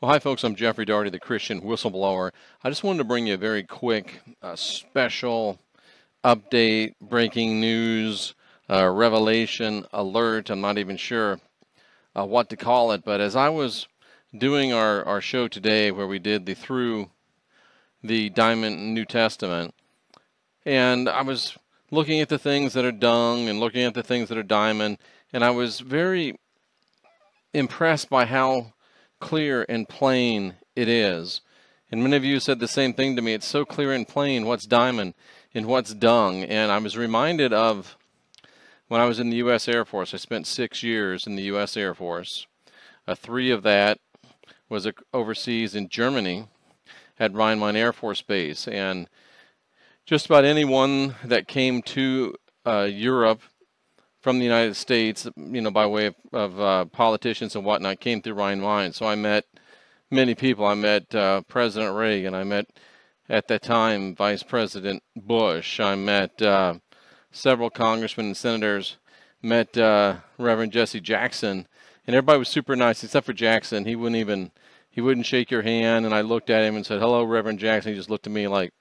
Well, hi folks, I'm Jeffrey Daugherty, the Christian whistleblower. I just wanted to bring you a very quick, special update, breaking news, revelation, alert. I'm not even sure what to call it, but as I was doing our show today where we did through the Diamond New Testament, and I was looking at the things that are dung and looking at the things that are diamond, and I was very impressed by how clear and plain it is. And many of you said the same thing to me. It's so clear and plain what's diamond and what's dung. And I was reminded of when I was in the U.S. Air Force. I spent 6 years in the U.S. Air Force. 3 of that was overseas in Germany at Rhein-Main Air Force Base. And just about anyone that came to Europe from the United States, by way of politicians and whatnot, came through Rhein-Main. So I met many people. I met President Reagan. I met, at that time, Vice President Bush. I met several congressmen and senators. Met Reverend Jesse Jackson, and everybody was super nice except for Jackson. He wouldn't shake your hand. And I looked at him and said, "Hello, Reverend Jackson." He just looked at me like,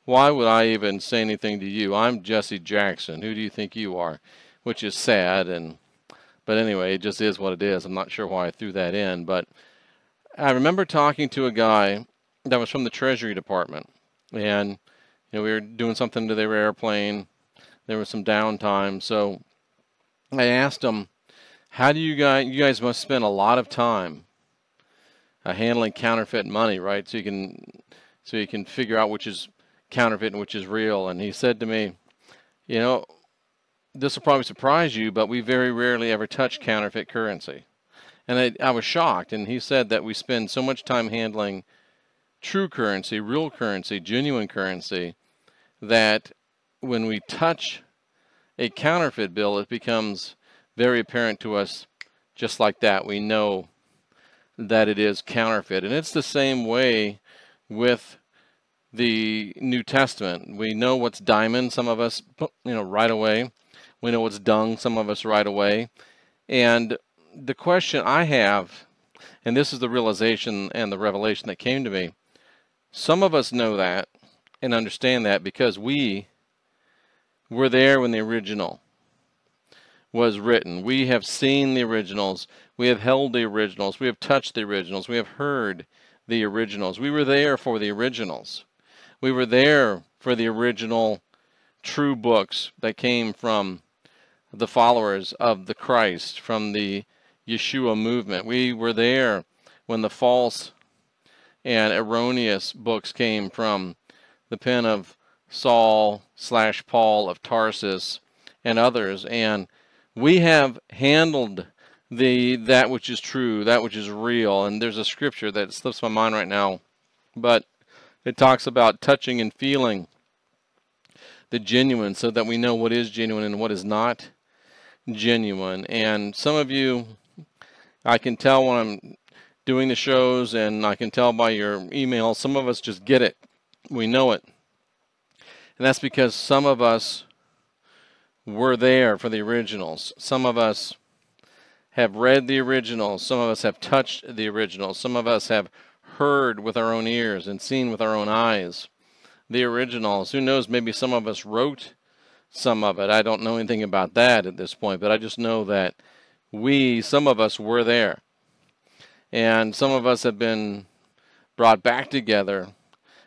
why would I even say anything to you? I'm Jesse Jackson. Who do you think you are? Which is sad, but anyway, it just is what it is. I'm not sure why I threw that in, but I remember talking to a guy that was from the Treasury Department, and we were doing something to their airplane. There was some downtime, so I asked him, "How do you guys must spend a lot of time handling counterfeit money, right? So you can figure out which is counterfeit and which is real." And he said to me, "This will probably surprise you, but we very rarely ever touch counterfeit currency." And I was shocked. And he said that we spend so much time handling true currency, real currency, genuine currency, that when we touch a counterfeit bill, it becomes very apparent to us just like that. We know that it is counterfeit. And it's the same way with the New Testament. We know what's diamond, some of us, right away. We know what's dung, some of us right away. And the question I have, and this is the realization and the revelation that came to me, some of us know that and understand that because we were there when the original was written. We have seen the originals. We have held the originals. We have touched the originals. We have heard the originals. We were there for the originals. We were there for the original true books that came from the followers of the Christ, from the Yeshua movement. We were there when the false and erroneous books came from the pen of Saul/Paul of Tarsus and others. And we have handled that which is true, that which is real. And there's a scripture that slips my mind right now, but it talks about touching and feeling the genuine so that we know what is genuine and what is not genuine. And some of you, I can tell when I'm doing the shows, and I can tell by your emails, some of us just get it. We know it. And that's because some of us were there for the originals. Some of us have read the originals. Some of us have touched the originals. Some of us have heard with our own ears and seen with our own eyes the originals. Who knows, maybe some of us wrote some of it. I don't know anything about that at this point, but I just know that some of us were there. And some of us have been brought back together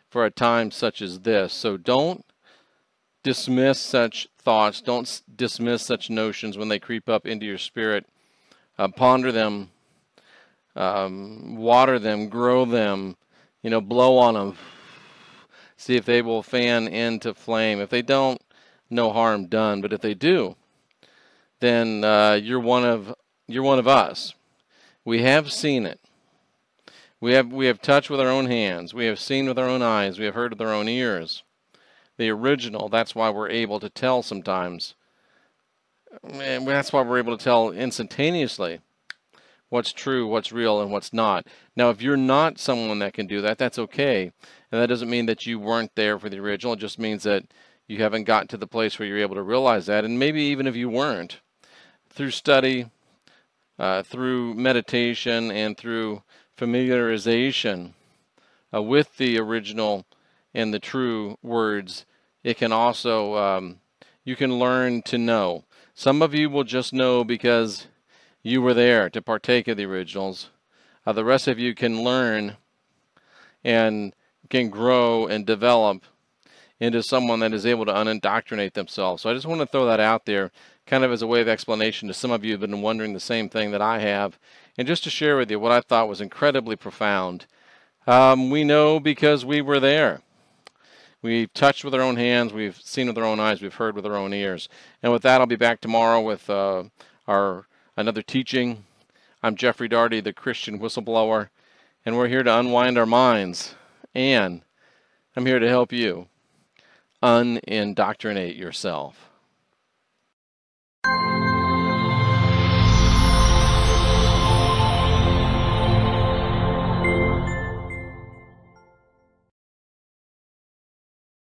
for a time such as this. So don't dismiss such thoughts. Don't dismiss such notions when they creep up into your spirit. Ponder them. Water them, grow them, blow on them. See if they will fan into flame. If they don't, no harm done. But if they do, then you're one of us. We have seen it. We have touched with our own hands. We have seen with our own eyes. We have heard with our own ears. The original. That's why we're able to tell sometimes. And that's why we're able to tell instantaneously what's true, what's real, and what's not. Now, if you're not someone that can do that, that's okay. And that doesn't mean that you weren't there for the original. It just means that you haven't gotten to the place where you're able to realize that. And maybe even if you weren't, through study, through meditation, and through familiarization with the original and the true words, it can also, you can learn to know. Some of you will just know because you were there to partake of the originals. The rest of you can learn and can grow and develop into someone that is able to unindoctrinate themselves. So I just want to throw that out there kind of as a way of explanation to some of you who have been wondering the same thing that I have, and just to share with you what I thought was incredibly profound. We know because we were there. We've touched with our own hands, we've seen with our own eyes, we've heard with our own ears. And with that, I'll be back tomorrow with another teaching. I'm Jeffrey Daugherty, the Christian whistleblower, and we're here to unwind our minds, and I'm here to help you unindoctrinate yourself.